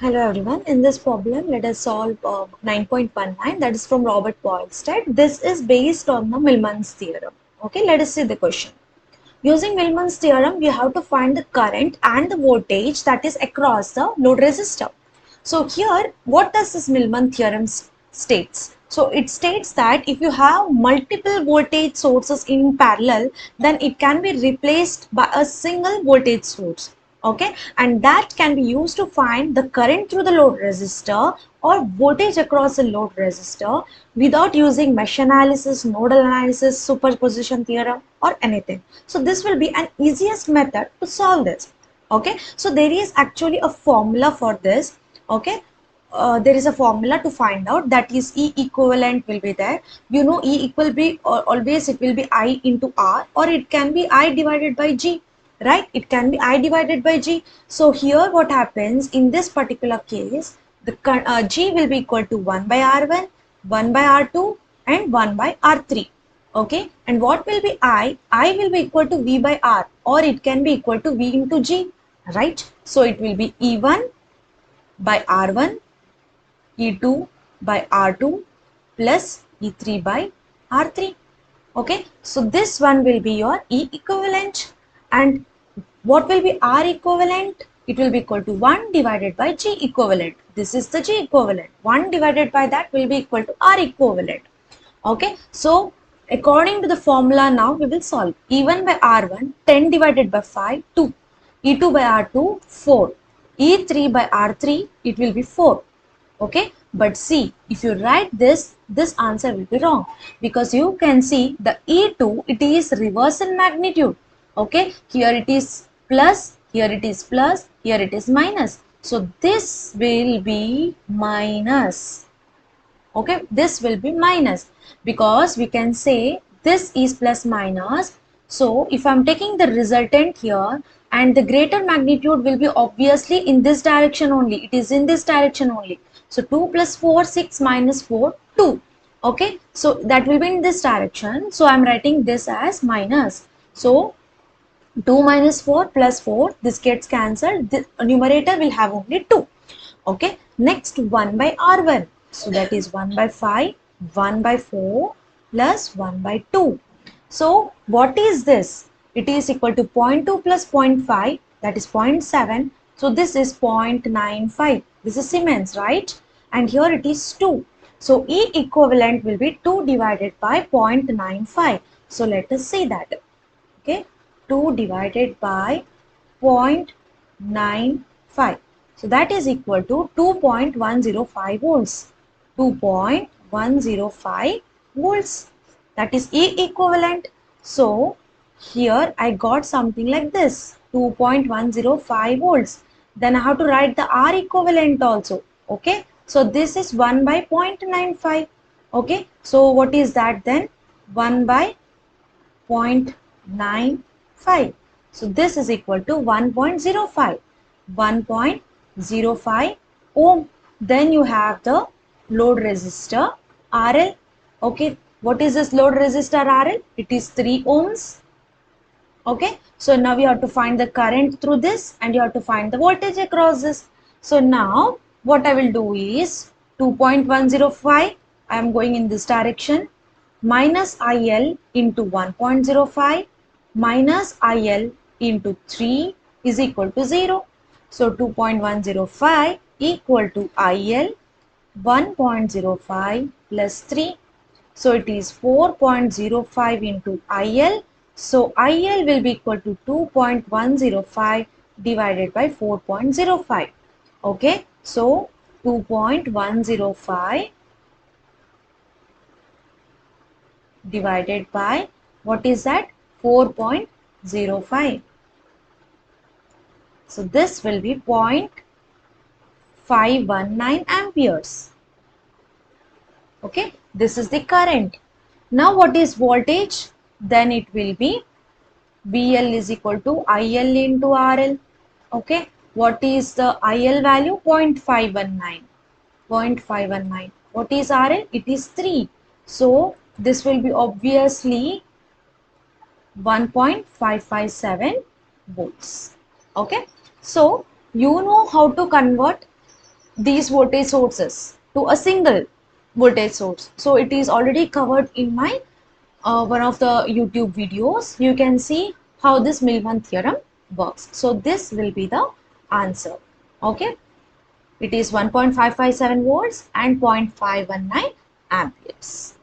Hello everyone. In this problem, let us solve 9.19, that is from Robert Boylestad. This is based on the Millman's theorem. Okay, let us see the question. Using Millman's theorem, we have to find the current and the voltage that is across the load resistor. So here, what does this Millman theorem states? So it states that if you have multiple voltage sources in parallel, then it can be replaced by a single voltage source. Okay, and that can be used to find the current through the load resistor or voltage across the load resistor without using mesh analysis, nodal analysis, superposition theorem or anything. So this will be an easiest method to solve this. Okay, so there is actually a formula for this. Okay, there is a formula to find out, that is E equivalent will be there. You know, E equal be always it will be I into R, or it can be I divided by G, right? It can be I divided by G. So here what happens in this particular case, the G will be equal to 1 by R1, 1 by R2 and 1 by R3. Okay, and what will be I? I will be equal to V by R, or it can be equal to V into G, right? So it will be E1 by R1, E2 by R2 plus E3 by R3. Okay, so this one will be your E equivalent, and what will be R equivalent? It will be equal to 1 divided by G equivalent. This is the G equivalent. 1 divided by that will be equal to R equivalent. Okay, so according to the formula now we will solve. E1 by R1, 10 divided by 5, 2. E2 by R2, 4. E3 by R3, it will be 4. Okay, but see, if you write this answer will be wrong, because you can see the E2, it is reverse in magnitude. Okay, here it is plus, here it is plus, here it is minus. So this will be minus. Okay, this will be minus, because we can say this is plus minus. So if I'm taking the resultant here, and the greater magnitude will be obviously in this direction only, it is in this direction only. So 2 plus 4, 6 minus 4, 2. Okay, so that will be in this direction, so I'm writing this as minus. So 2 minus 4 plus 4, this gets cancelled, the numerator will have only 2. Okay, next 1 by R1, so that is 1 by 5, 1 by 4 plus 1 by 2. So what is this? It is equal to 0.2 plus zero point 0.5, that is 0.7. So this is 0.95. This is Siemens, right? And here it is 2. So E equivalent will be 2 divided by 0.95. So let us see that. Okay, 2 divided by 0.95. So that is equal to 2.105 volts. 2.105 volts. That is E equivalent. So here I got something like this, 2.105 volts. Then I have to write the R equivalent also. Okay. So this is 1 by 0.95. Okay. So what is that then? 1 by 0.95. So this is equal to 1.05. 1.05 ohm. Then you have the load resistor RL. Okay, what is this load resistor RL? It is 3 ohms. Okay, so now you have to find the current through this, and you have to find the voltage across this. So now what I will do is 2.105, I am going in this direction, minus IL into 1.05 minus IL into 3 is equal to 0. So 2.105 equal to IL 1.05 plus 3. So it is 4.05 into IL. So IL will be equal to 2.105 divided by 4.05. Okay, so 2.105 divided by, what is that? 4.05. So this will be 0.519 amperes. Okay, this is the current. Now what is voltage? Then it will be VL is equal to IL into RL. Okay, what is the IL value? 0.519. 0.519. What is RL? It is 3. So this will be obviously 1.557 volts. Okay, so you know how to convert these voltage sources to a single voltage source. So it is already covered in my one of the YouTube videos. You can see how this Millman theorem works. So this will be the answer. Okay. It is 1.557 volts and 0.519 amperes.